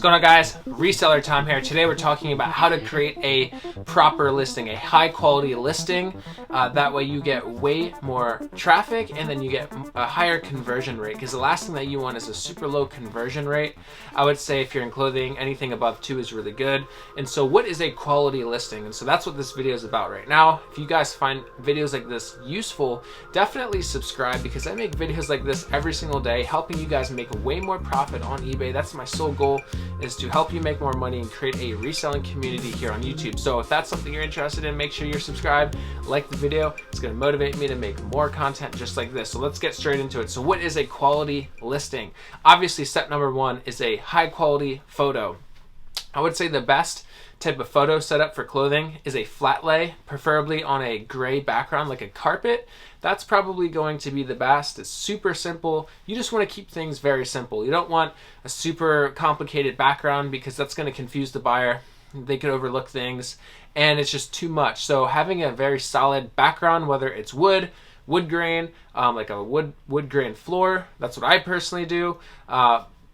What's going on, guys? Reseller time here. Today we're talking about how to create a proper listing, a high quality listing. That way you get way more traffic and then you get a higher conversion rate, because the last thing that you want is a super low conversion rate. I would say if you're in clothing, anything above 2 is really good. And so what is a quality listing? And so that's what this video is about right now. If you guys find videos like this useful, definitely subscribe, because I make videos like this every single day, helping you guys make way more profit on eBay. That's my sole goal, is to help you make more money and create a reselling community here on YouTube. So if that's something you're interested in, make sure you're subscribed, like the video. It's going to motivate me to make more content just like this. So let's get straight into it. So what is a quality listing? Obviously, step number 1 is a high quality photo. I would say the best type of photo setup for clothing is a flat lay, preferably on a gray background like a carpet. That's probably going to be the best. It's super simple. You just want to keep things very simple. You don't want a super complicated background, because that's going to confuse the buyer. They could overlook things and it's just too much. So having a very solid background, whether it's wood grain, like a wood grain floor, that's what I personally do.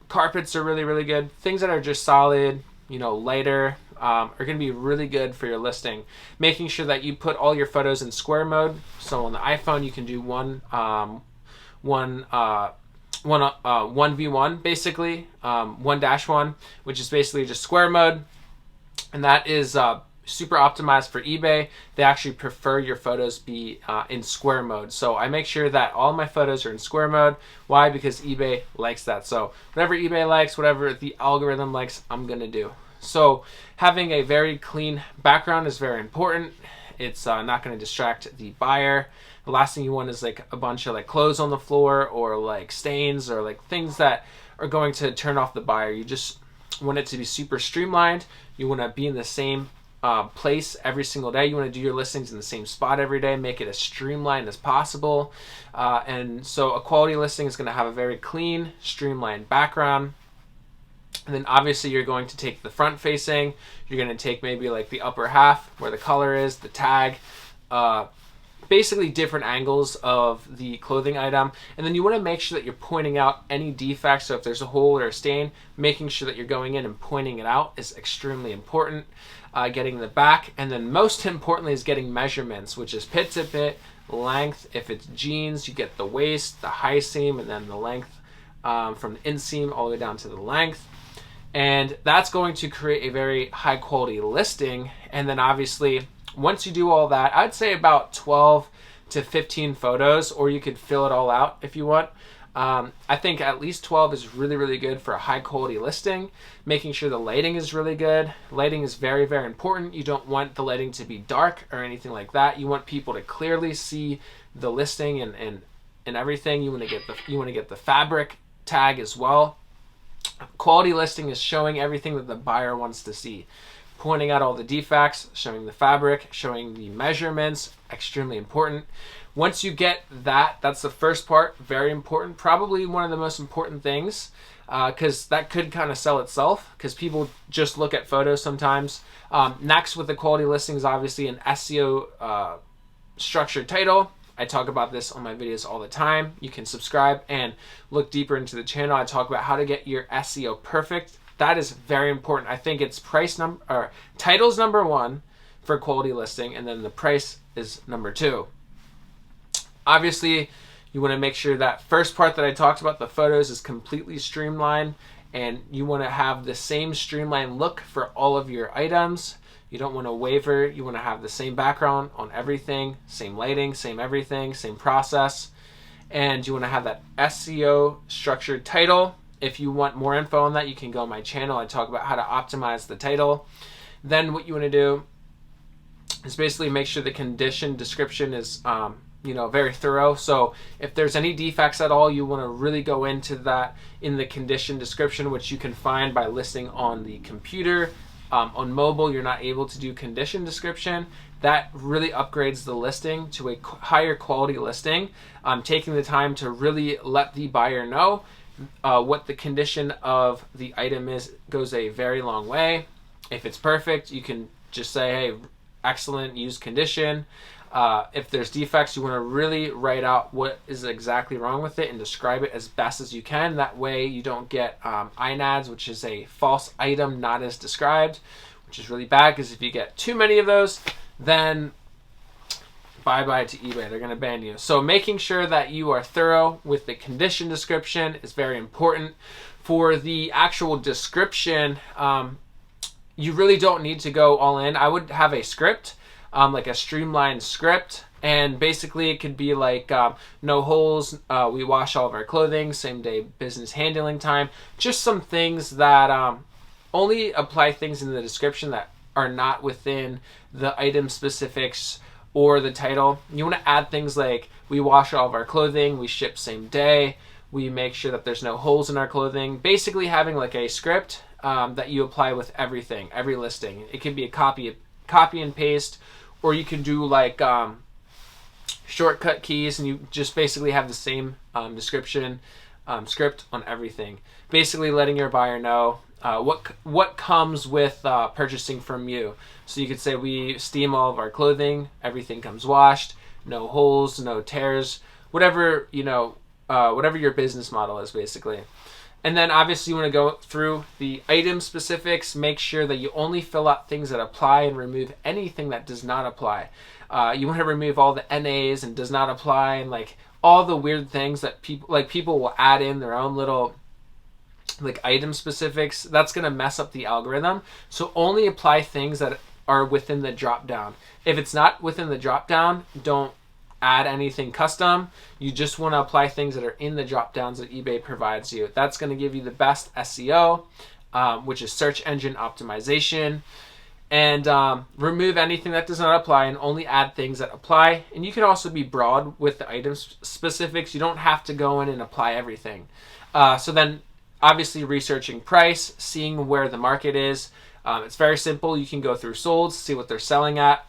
Carpets are really good. Things that are just solid, lighter, are going to be really good for your listing. Making sure that you put all your photos in square mode. So on the iPhone, you can do 1v1 basically, 1-1, which is basically just square mode, and that is super optimized for eBay. They actually prefer your photos be in square mode. So I make sure that all my photos are in square mode. Why? Because eBay likes that. So whatever eBay likes, whatever the algorithm likes, I'm gonna do. So having a very clean background is very important. It's not going to distract the buyer. The last thing you want is like a bunch of like clothes on the floor, or like stains, or like things that are going to turn off the buyer. You just want it to be super streamlined. You want to be in the same place every single day. You want to do your listings in the same spot every day. Make it as streamlined as possible. And so a quality listing is going to have a very clean, streamlined background. And then obviously you're going to take the front facing, you're going to take maybe like the upper half where the color is, the tag, basically different angles of the clothing item. And then you want to make sure that you're pointing out any defects. So if there's a hole or a stain, making sure that you're going in and pointing it out is extremely important. Getting the back, and then most importantly is getting measurements, which is pit to pit, length. If it's jeans, you get the waist, the high seam, and then the length from the inseam all the way down to the length. And that's going to create a very high quality listing. And then obviously, once you do all that, I'd say about 12 to 15 photos, or you could fill it all out if you want. I think at least 12 is really good for a high quality listing. Making sure the lighting is really good. Lighting is very important. You don't want the lighting to be dark or anything like that. You want people to clearly see the listing and everything. You want to get the fabric tag as well. Quality listing is showing everything that the buyer wants to see. Pointing out all the defects, showing the fabric, showing the measurements, extremely important. Once you get that, that's the first part, very important. Probably one of the most important things, because that could kind of sell itself, because people just look at photos sometimes. Next with the quality listing is obviously an SEO structured title. I talk about this on my videos all the time. You can subscribe and look deeper into the channel. I talk about how to get your SEO perfect. That is very important. I think it's title's number 1 for quality listing, and then the price is number 2. Obviously, you want to make sure that first part that I talked about, the photos, is completely streamlined, and you want to have the same streamlined look for all of your items. You don't want to waver. You want to have the same background on everything, same lighting, same everything, same process. And you want to have that SEO structured title. If you want more info on that, you can go on my channel. I talk about how to optimize the title. Then what you want to do is basically make sure the condition description is very thorough. So if there's any defects at all, you want to really go into that in the condition description, which you can find by listing on the computer. On mobile, you're not able to do condition description. That really upgrades the listing to a higher quality listing. Taking the time to really let the buyer know what the condition of the item is goes a very long way. If it's perfect, you can just say, hey, excellent, use condition. If there's defects, you want to really write out what is exactly wrong with it and describe it as best as you can. That way you don't get INADs, which is a false item not as described, which is really bad, because if you get too many of those, then bye-bye to eBay. They're going to ban you. So making sure that you are thorough with the condition description is very important. For the actual description, you really don't need to go all in. I would have a script, like a streamlined script, and basically it could be like no holes, we wash all of our clothing, same day business handling time. Just some things that only apply things in the description that are not within the item specifics or the title. You want to add things like we wash all of our clothing, we ship same day, we make sure that there's no holes in our clothing. Basically having like a script that you apply with everything, every listing. It can be a copy and paste, or you can do like shortcut keys, and you just basically have the same description script on everything. Basically letting your buyer know what comes with purchasing from you. So you could say we steam all of our clothing, everything comes washed, no holes, no tears, whatever, you know, whatever your business model is basically. And then obviously you want to go through the item specifics, make sure that you only fill out things that apply and remove anything that does not apply. You want to remove all the NAs and does not apply, and like all the weird things that people will add in their own little like item specifics. That's going to mess up the algorithm. So only apply things that are within the drop down. If it's not within the drop down, don't add anything custom. You just want to apply things that are in the drop downs that eBay provides you. That's going to give you the best SEO, which is search engine optimization. And remove anything that does not apply and only add things that apply. And you can also be broad with the item specifics. You don't have to go in and apply everything. So then obviously researching price, seeing where the market is. It's very simple. You can go through solds, see what they're selling at.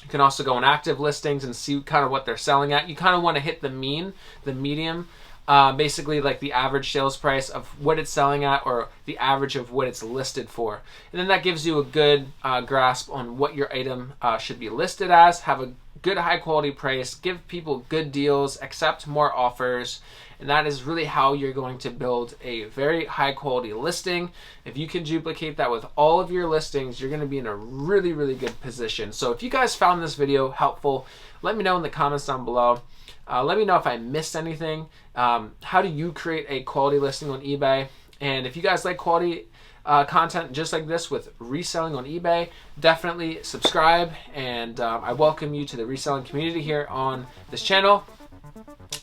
You can also go on active listings and see kind of what they're selling at. You kind of want to hit the mean, the medium, basically like the average sales price of what it's selling at, or the average of what it's listed for. And then that gives you a good grasp on what your item should be listed as. Have a good high quality price, give people good deals, accept more offers. And that is really how you're going to build a very high quality listing. If you can duplicate that with all of your listings, you're going to be in a really, really good position. So if you guys found this video helpful, let me know in the comments down below. Let me know if I missed anything. How do you create a quality listing on eBay? And if you guys like quality content just like this with reselling on eBay, definitely subscribe. And I welcome you to the reselling community here on this channel.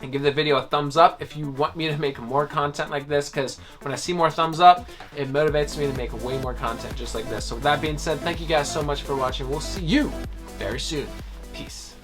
And give the video a thumbs up if you want me to make more content like this, because when I see more thumbs up, it motivates me to make way more content just like this. So with that being said, thank you guys so much for watching. We'll see you very soon. Peace.